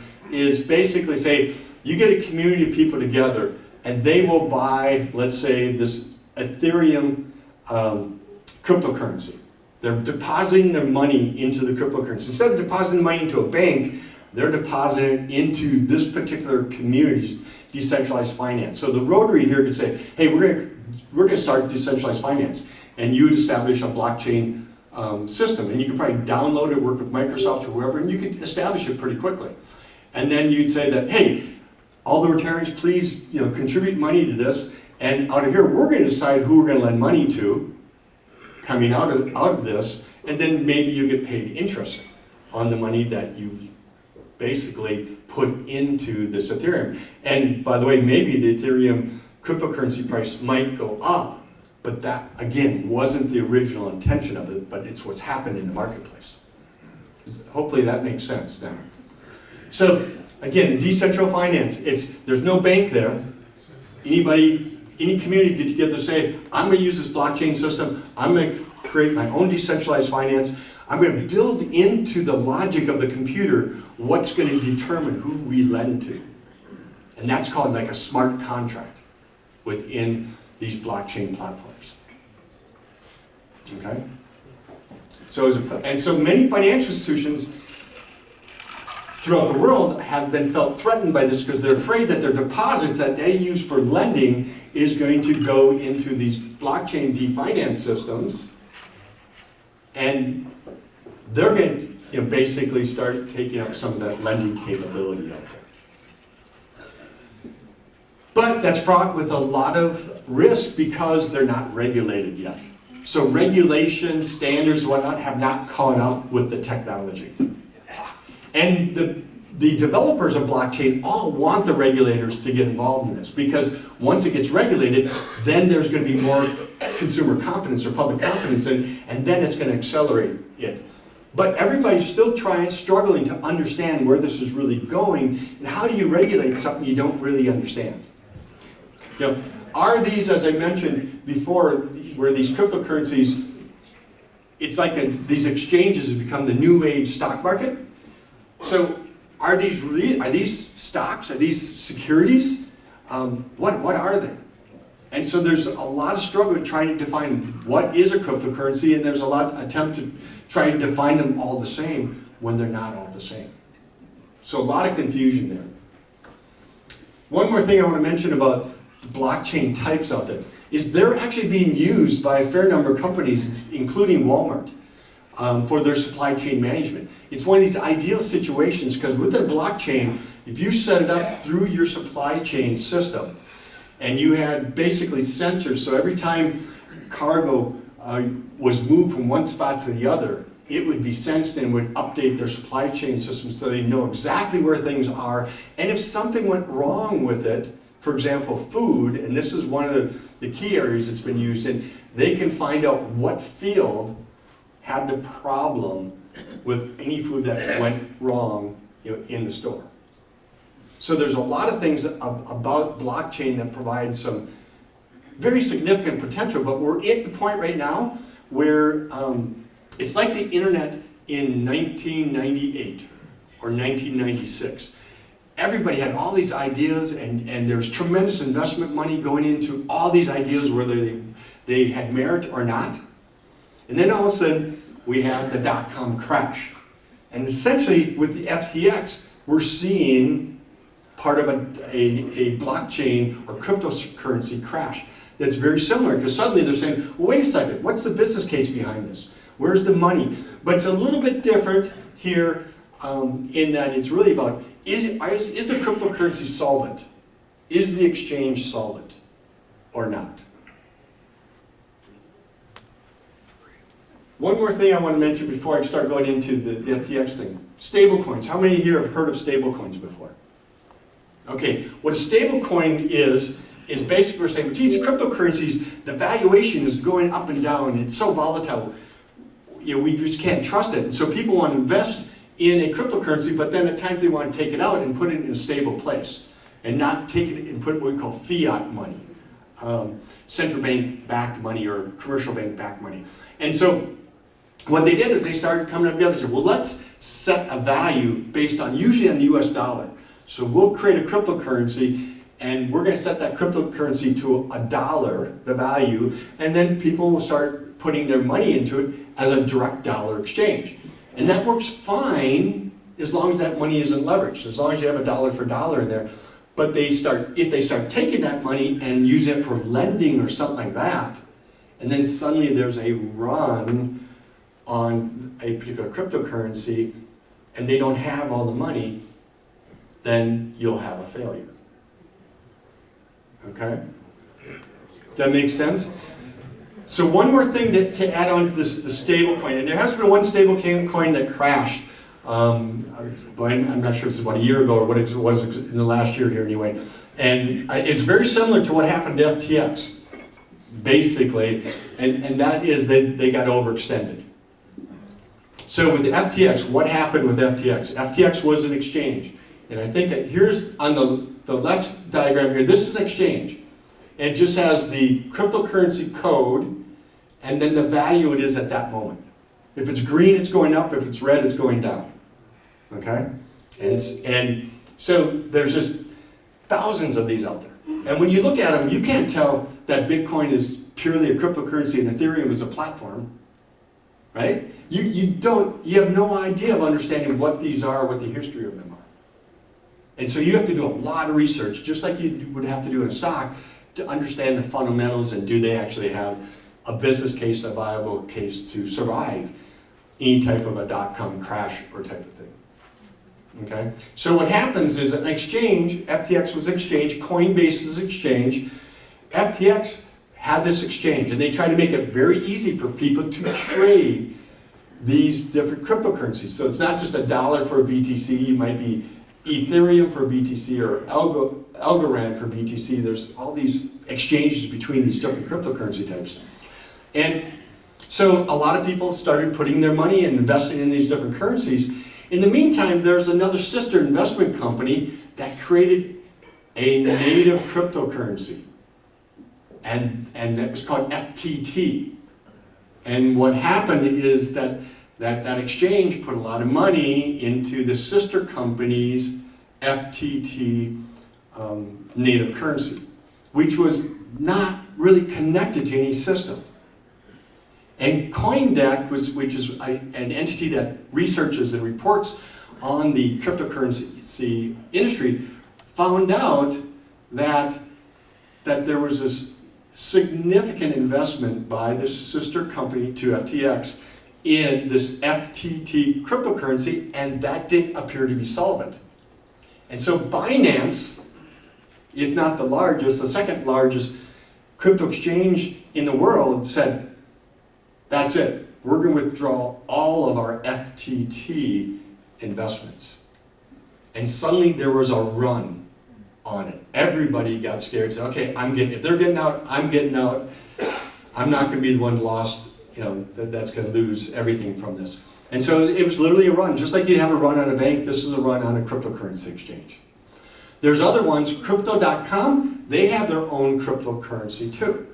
basically say, you get a community of people together and they will buy, let's say, this Ethereum cryptocurrency. They're depositing their money into the cryptocurrency. Instead of depositing money into a bank, they're depositing into this particular community's decentralized finance. So the Rotary here could say, hey, we're going to start decentralized finance. And you would establish a blockchain system. And you could probably download it, work with Microsoft or whoever, and you could establish it pretty quickly. And then you'd say that, hey, all the Rotarians, please contribute money to this. And out of here, we're going to decide who we're going to lend money to coming out of this. And then maybe you get paid interest on the money that you've basically put into this Ethereum. And by the way, maybe the Ethereum cryptocurrency price might go up, but that, again, wasn't the original intention of it, but it's what's happened in the marketplace. Hopefully that makes sense now. So, again, the decentralized finance, there's no bank there. Any community get together and say, I'm going to use this blockchain system, I'm going to create my own decentralized finance, I'm going to build into the logic of the computer what's going to determine who we lend to. And that's called like a smart contract within these blockchain platforms. Okay? So many financial institutions throughout the world have been felt threatened by this because they're afraid that their deposits that they use for lending is going to go into these blockchain finance systems, and they're going to basically start taking up some of that lending capability out there. But that's fraught with a lot of risk because they're not regulated yet. So regulation, standards, and whatnot have not caught up with the technology. And the developers of blockchain all want the regulators to get involved in this because once it gets regulated, then there's going to be more consumer confidence or public confidence, and then it's going to accelerate it. But everybody's still struggling to understand where this is really going, and how do you regulate something you don't really understand? Are these, as I mentioned before, where these cryptocurrencies, it's like these exchanges have become the new age stock market? So are these stocks? Are these securities? What are they? And so there's a lot of struggle trying to define what is a cryptocurrency, and there's a lot of attempt to try to define them all the same when they're not all the same. So a lot of confusion there. One more thing I want to mention about the blockchain types out there is they're actually being used by a fair number of companies, including Walmart, for their supply chain management. It's one of these ideal situations because with a blockchain, if you set it up through your supply chain system and you had basically sensors, so every time cargo was moved from one spot to the other, it would be sensed and would update their supply chain system so they know exactly where things are. And if something went wrong with it, for example, food, and this is one of the key areas it's been used in, they can find out what field had the problem with any food that went wrong, in the store. So there's a lot of things about blockchain that provide some very significant potential, but we're at the point right now where it's like the internet in 1998 or 1996. Everybody had all these ideas, and there's tremendous investment money going into all these ideas, whether they had merit or not. And then all of a sudden, we have the dot-com crash. And essentially, with the FTX, we're seeing part of a blockchain or cryptocurrency crash that's very similar, because suddenly they're saying, well, wait a second, what's the business case behind this? Where's the money? But it's a little bit different here in that it's really about, is the cryptocurrency solvent? Is the exchange solvent or not? One more thing I want to mention before I start going into the FTX thing. Stablecoins. How many here have heard of stablecoins before? Okay, what a stablecoin is basically we're saying, geez, cryptocurrencies, the valuation is going up and down. It's so volatile. We just can't trust it. And so people want to invest in a cryptocurrency, but then at times they want to take it out and put it in a stable place and not take it and put what we call fiat money, central bank backed money or commercial bank backed money. And so what they did is they started coming together and said, well, let's set a value based on, usually on the US dollar. So we'll create a cryptocurrency, and we're going to set that cryptocurrency to $1, the value, and then people will start putting their money into it as a direct dollar exchange. And that works fine as long as that money isn't leveraged, as long as you have a dollar for dollar in there. But if they start taking that money and use it for lending or something like that, and then suddenly there's a run on a particular cryptocurrency, and they don't have all the money, then you'll have a failure. Okay? Does that make sense? So one more thing to add on to this, the stable coin, and there has been one stable coin that crashed. I'm not sure if it's about a year ago or what it was in the last year here anyway. And it's very similar to what happened to FTX, basically, and that is that they got overextended. So with FTX, what happened with FTX? FTX was an exchange. And I think that here's on the left diagram here, this is an exchange. It just has the cryptocurrency code and then the value it is at that moment. If it's green, it's going up. If it's red, it's going down. Okay? And so there's just thousands of these out there. And when you look at them, you can't tell that Bitcoin is purely a cryptocurrency and Ethereum is a platform. Right? You have no idea of understanding what these are, what the history of them are. And so you have to do a lot of research, just like you would have to do in a stock, to understand the fundamentals and do they actually have a business case, a viable case to survive any type of a dot-com crash or type of thing. Okay? So what happens is an exchange, FTX was exchange, Coinbase is exchange, FTX had this exchange, and they tried to make it very easy for people to trade these different cryptocurrencies. So it's not just $1 for a BTC, it might be Ethereum for BTC or Algorand for BTC. There's all these exchanges between these different cryptocurrency types. And so a lot of people started putting their money and investing in these different currencies. In the meantime, there's another sister investment company that created a native cryptocurrency. And that was called FTT. And what happened is that exchange put a lot of money into the sister company's FTT native currency, which was not really connected to any system. And CoinDeck, which is an entity that researches and reports on the cryptocurrency industry, found out that there was this significant investment by this sister company to FTX in this FTT cryptocurrency, and that didn't appear to be solvent. And so Binance, if not the largest, the second largest crypto exchange in the world, said, That's it. We're going to withdraw all of our FTT investments. And suddenly there was a run on it. Everybody got scared, said, okay, if they're getting out, I'm getting out. I'm not going to be the one lost, that's going to lose everything from this. And so it was literally a run. Just like you have a run on a bank, this is a run on a cryptocurrency exchange. There's other ones, crypto.com, they have their own cryptocurrency too.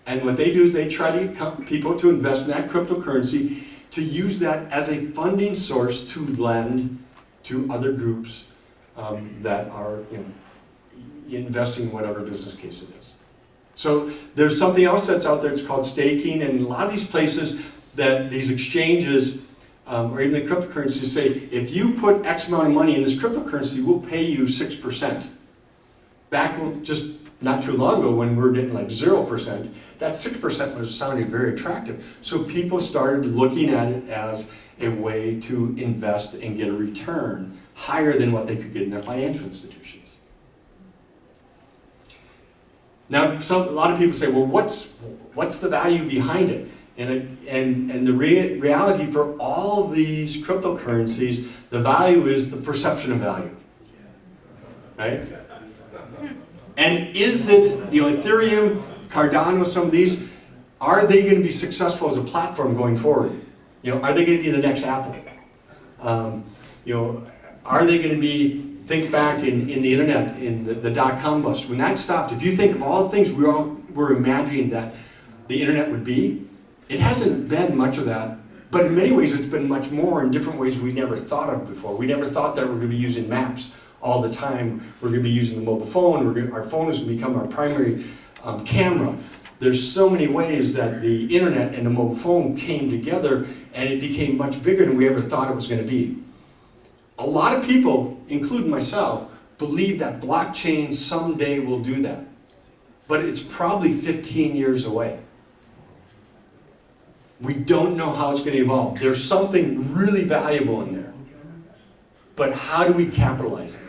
And what they do is they try to get people to invest in that cryptocurrency to use that as a funding source to lend to other groups that are investing in whatever business case it is. So there's something else that's out there, it's called staking, and a lot of these places that these exchanges or even the cryptocurrencies say, if you put X amount of money in this cryptocurrency, we'll pay you 6%. Back just not too long ago when we were getting like 0%, that 6% was sounding very attractive. So people started looking at it as a way to invest and get a return higher than what they could get in their financial institutions. Now, a lot of people say, well, what's the value behind it? And the reality for all of these cryptocurrencies, the value is the perception of value, right? And is it, Ethereum, Cardano, some of these, are they going to be successful as a platform going forward? Are they going to be the next Apple? Are they going to be, think back in the internet, in the dot-com bust, when that stopped, if you think of all the things we all were imagining that the internet would be, it hasn't been much of that, but in many ways it's been much more in different ways we never thought of before. We never thought that we're going to be using maps all the time. We're going to be using the mobile phone. Our phone is going to become our primary camera. There's so many ways that the internet and the mobile phone came together, and it became much bigger than we ever thought it was going to be. A lot of people, including myself, believe that blockchain someday will do that. But it's probably 15 years away. We don't know how it's going to evolve. There's something really valuable in there. But how do we capitalize it?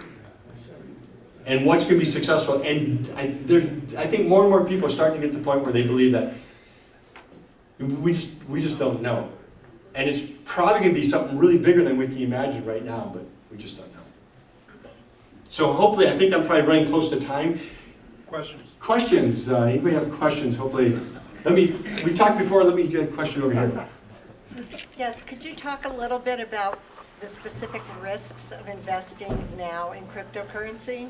And what's going to be successful? And I think more and more people are starting to get to the point where they believe that we just don't know. And it's probably going to be something really bigger than we can imagine right now, but we just don't know. So hopefully, I think I'm probably running close to time. Questions? Questions. Anybody have questions? Hopefully, we talked before, let me get a question over here. Yes, could you talk a little bit about the specific risks of investing now in cryptocurrency?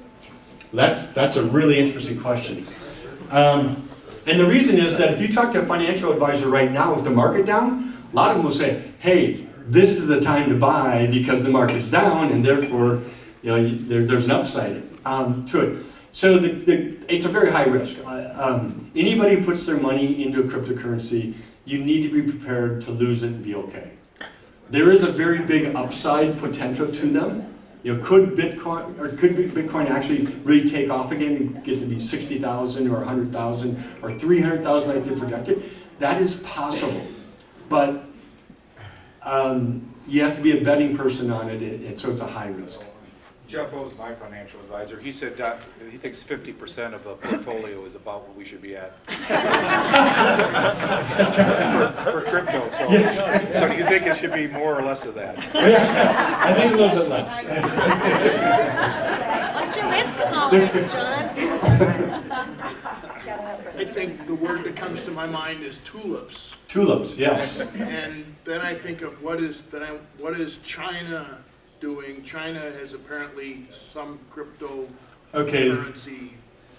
That's a really interesting question. And the reason is that if you talk to a financial advisor right now with the market down, a lot of them will say, hey, this is the time to buy because the market's down and therefore there's an upside to it. So it's a very high risk. Anybody who puts their money into a cryptocurrency, you need to be prepared to lose it and be okay. There is a very big upside potential to them. Could Bitcoin actually really take off again and get to be 60,000 or 100,000 or 300,000 like they projected? That is possible. But you have to be a betting person on it, and so it's a high risk. Jeff O's my financial advisor. He said he thinks 50% of the portfolio is about what we should be at for crypto. So, yes. So do you think it should be more or less of that? Yeah, I think a little bit less. What's your risk tolerance, John? I think the word that comes to my mind is tulips. Tulips, yes. And then I think of what is China doing? China has apparently some cryptocurrency.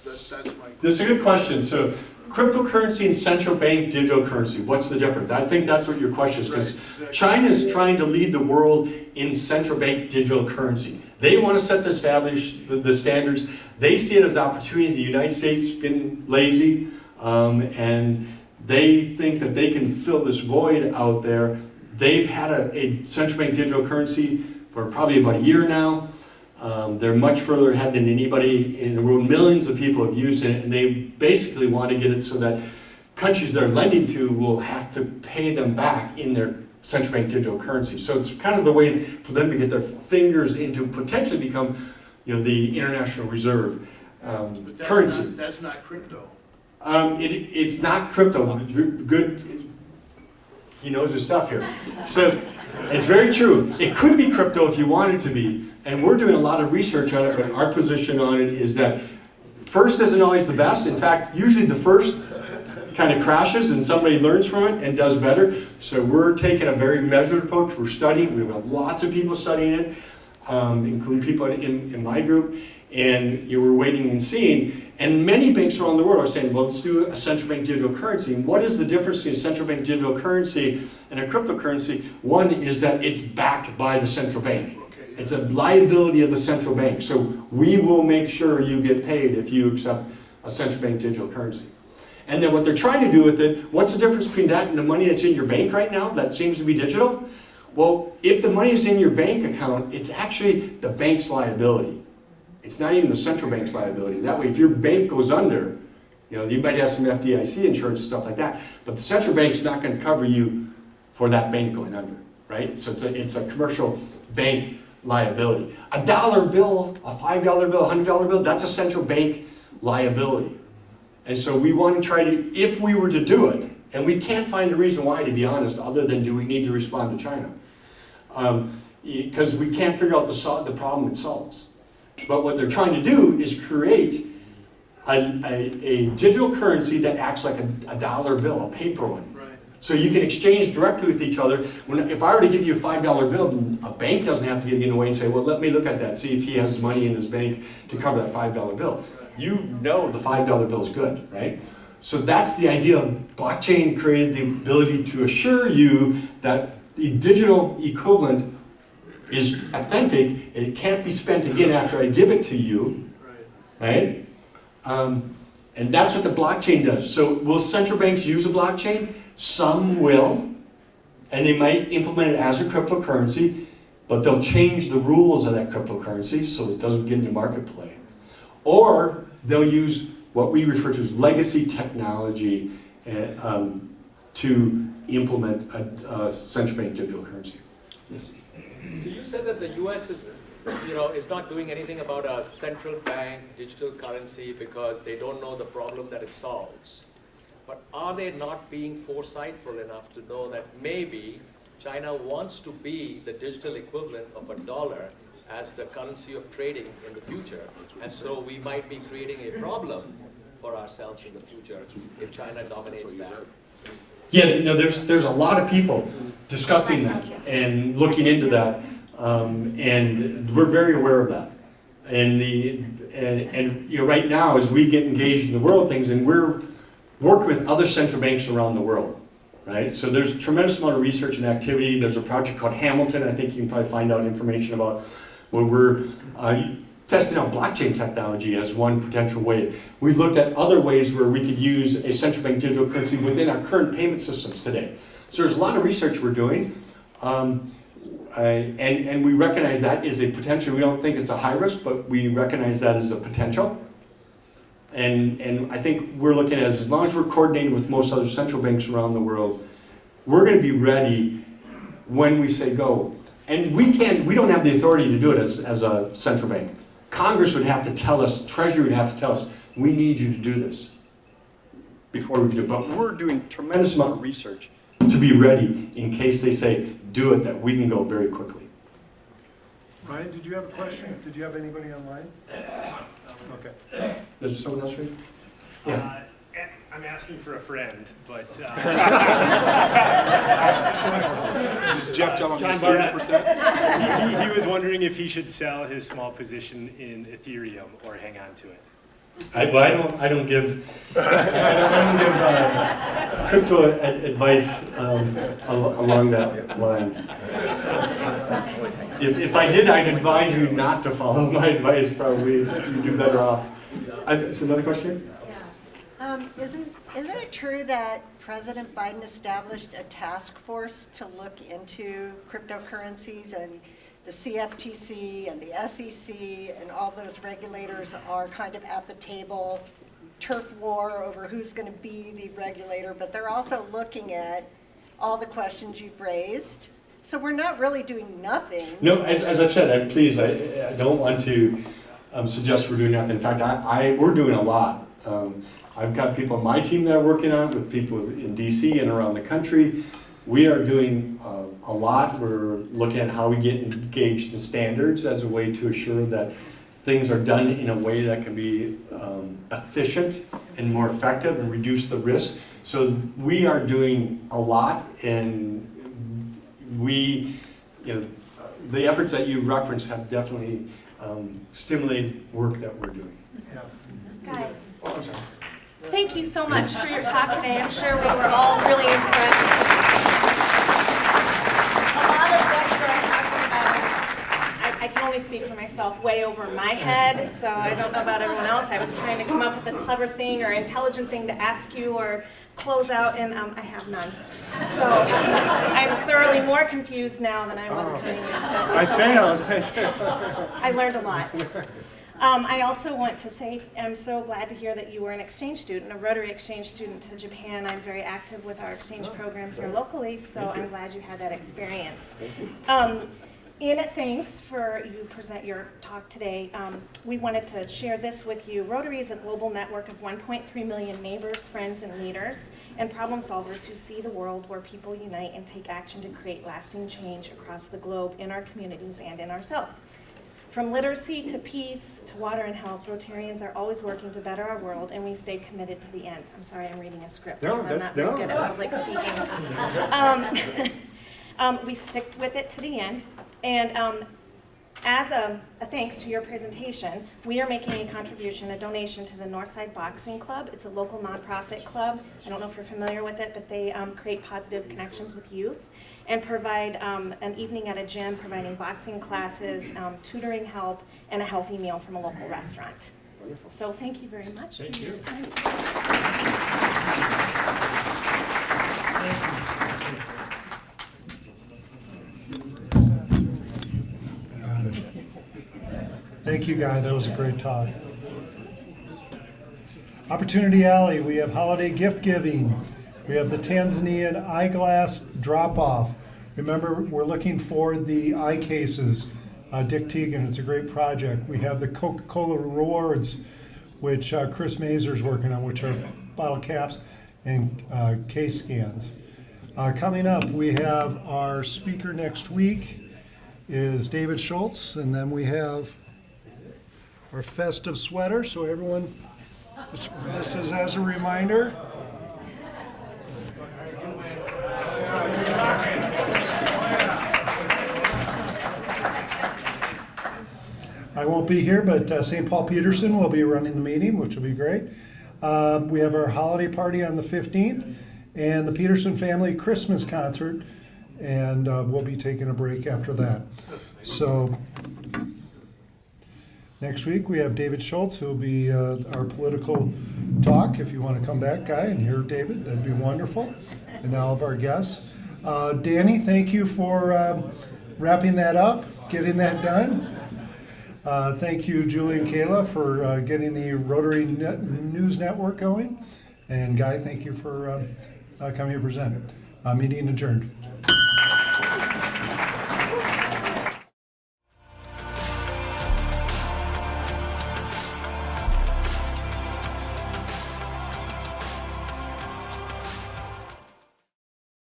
That's my. That's a good question. So, cryptocurrency and central bank digital currency. What's the difference? I think that's what your question is, because China is trying to lead the world in central bank digital currency. They want to establish the standards. They see it as opportunity. The United States getting lazy, and they think that they can fill this void out there. They've had a central bank digital currency for probably about a year now. They're much further ahead than anybody in the world. Millions of people have used it, and they basically want to get it so that countries they're lending to will have to pay them back in their central bank digital currency. So it's kind of the way for them to get their fingers into potentially become, the international reserve currency. That's not crypto. It's not crypto. Good. He knows his stuff here. So it's very true. It could be crypto if you want it to be, and we're doing a lot of research on it, but our position on it is that first isn't always the best. In fact, usually the first kind of crashes and somebody learns from it and does better. So we're taking a very measured approach. We're studying. We've got lots of people studying it, including people in my group, and we're waiting and seeing. And many banks around the world are saying, well, let's do a central bank digital currency. And what is the difference between a central bank digital currency and a cryptocurrency? One is that it's backed by the central bank. It's a liability of the central bank. So we will make sure you get paid if you accept a central bank digital currency. And then what they're trying to do with it, what's the difference between that and the money that's in your bank right now that seems to be digital? Well, if the money is in your bank account, it's actually the bank's liability. It's not even the central bank's liability. That way, if your bank goes under, you might have some FDIC insurance, stuff like that, but the central bank's not going to cover you for that bank going under, right? So it's a commercial bank liability. A dollar bill, a $5 bill, a $100 bill, that's a central bank liability. And so we want to try to, if we were to do it, and we can't find a reason why, to be honest, other than do we need to respond to China? Because we can't figure out the problem it solves. But what they're trying to do is create a digital currency that acts like a dollar bill, a paper one. Right. So you can exchange directly with each other. If I were to give you a $5 bill, a bank doesn't have to get in the way and say, well, let me look at that, see if he has money in his bank to cover that $5 bill. You know the $5 bill is good, right? So that's the idea. Blockchain created the ability to assure you that the digital equivalent is authentic, and it can't be spent again after I give it to you, right? And that's what the blockchain does. So will central banks use a blockchain? Some will, and they might implement it as a cryptocurrency, but they'll change the rules of that cryptocurrency so it doesn't get into market play. Or they'll use what we refer to as legacy technology to implement a central bank digital currency. Yes. You said that the U.S. is not doing anything about a central bank digital currency because they don't know the problem that it solves. But are they not being foresightful enough to know that maybe China wants to be the digital equivalent of a dollar as the currency of trading in the future? And so we might be creating a problem for ourselves in the future if China dominates that. Yeah, there's a lot of people discussing that and looking into that, and we're very aware of that. And right now, as we get engaged in the world things, and we're working with other central banks around the world, right? So there's a tremendous amount of research and activity. There's a project called Hamilton. I think you can probably find out information about where we're testing out blockchain technology as one potential way. We've looked at other ways where we could use a central bank digital currency within our current payment systems today. So there's a lot of research we're doing, and we recognize that is a potential. We don't think it's a high risk, but we recognize that as a potential. And I think we're looking at it as long as we're coordinating with most other central banks around the world, we're going to be ready when we say go. And we don't have the authority to do it as a central bank. Congress would have to tell us, Treasury would have to tell us, we need you to do this before we can do it. But we're doing a tremendous amount of research to be ready in case they say, do it, that we can go very quickly. Ryan, did you have a question? Did you have anybody online? Okay. Is there someone else ready? Yeah. I'm asking for a friend, but Is Jeff telling John me Barnett, 70%? he was wondering if he should sell his small position in Ethereum or hang on to it. I don't give crypto advice along that line. If I did, I'd advise you not to follow my advice. Probably you'd do better off. Is another question? Isn't it true that President Biden established a task force to look into cryptocurrencies, and the CFTC and the SEC and all those regulators are kind of at the table, turf war over who's going to be the regulator, but they're also looking at all the questions you've raised. So we're not really doing nothing. No, as I've said, I don't want to suggest we're doing nothing. In fact, we're doing a lot. I've got people on my team that are working on it, with people in DC and around the country. we are doing a lot. We're looking at how we get engaged in standards as a way to assure that things are done in a way that can be efficient and more effective and reduce the risk. So we are doing a lot, and we, the efforts that you referenced have definitely stimulated work that we're doing. Guy, thank you so much for your talk today. I'm sure we were all really impressed. A lot of what you guys talking about is, I can only speak for myself, way over my head, so I don't know about everyone else. I was trying to come up with a clever thing or intelligent thing to ask you or close out, and I have none. So I'm thoroughly more confused now than I was coming in. I failed. I learned a lot. I also want to say I'm so glad to hear that you were an exchange student, a Rotary exchange student to Japan. I'm very active with our exchange program here locally, so I'm glad you had that experience. In thanks for you present your talk today, we wanted to share this with you. Rotary is a global network of 1.3 million neighbors, friends, and leaders, and problem solvers who see the world where people unite and take action to create lasting change across the globe in our communities and in ourselves. From literacy to peace to water and health, Rotarians are always working to better our world, and we stay committed to the end. I'm sorry, I'm reading a script because I'm not real good at public speaking. We stick with it to the end. And as a thanks to your presentation, we are making a contribution, a donation to the Northside Boxing Club. It's a local nonprofit club. I don't know if you're familiar with it, but they create positive connections with youth and provide an evening at a gym, providing boxing classes, tutoring help, and a healthy meal from a local restaurant. Wonderful. So thank you very much. Thank you. Thank you, Guy. That was a great talk. Opportunity Alley, we have holiday gift giving. We have the Tanzanian eyeglass drop-off. Remember, we're looking for the eye cases. Dick Teagan, it's a great project. We have the Coca-Cola Rewards, which Chris Mazur's working on, which are bottle caps and case scans. Coming up, we have our speaker next week is David Schultz, and then we have our festive sweater. So everyone, this is as a reminder. I won't be here, but St. Paul Peterson will be running the meeting, which will be great. We have our holiday party on the 15th and the Peterson family Christmas concert, and we'll be taking a break after that. So next week we have David Schultz, who will be our political talk. If you want to come back, Guy, and hear David, that'd be wonderful. And all of our guests. Danny, thank you for wrapping that up, getting that done. Thank you, Julie and Kayla, for getting the Rotary News Network going. And Guy, thank you for coming to present. Meeting adjourned.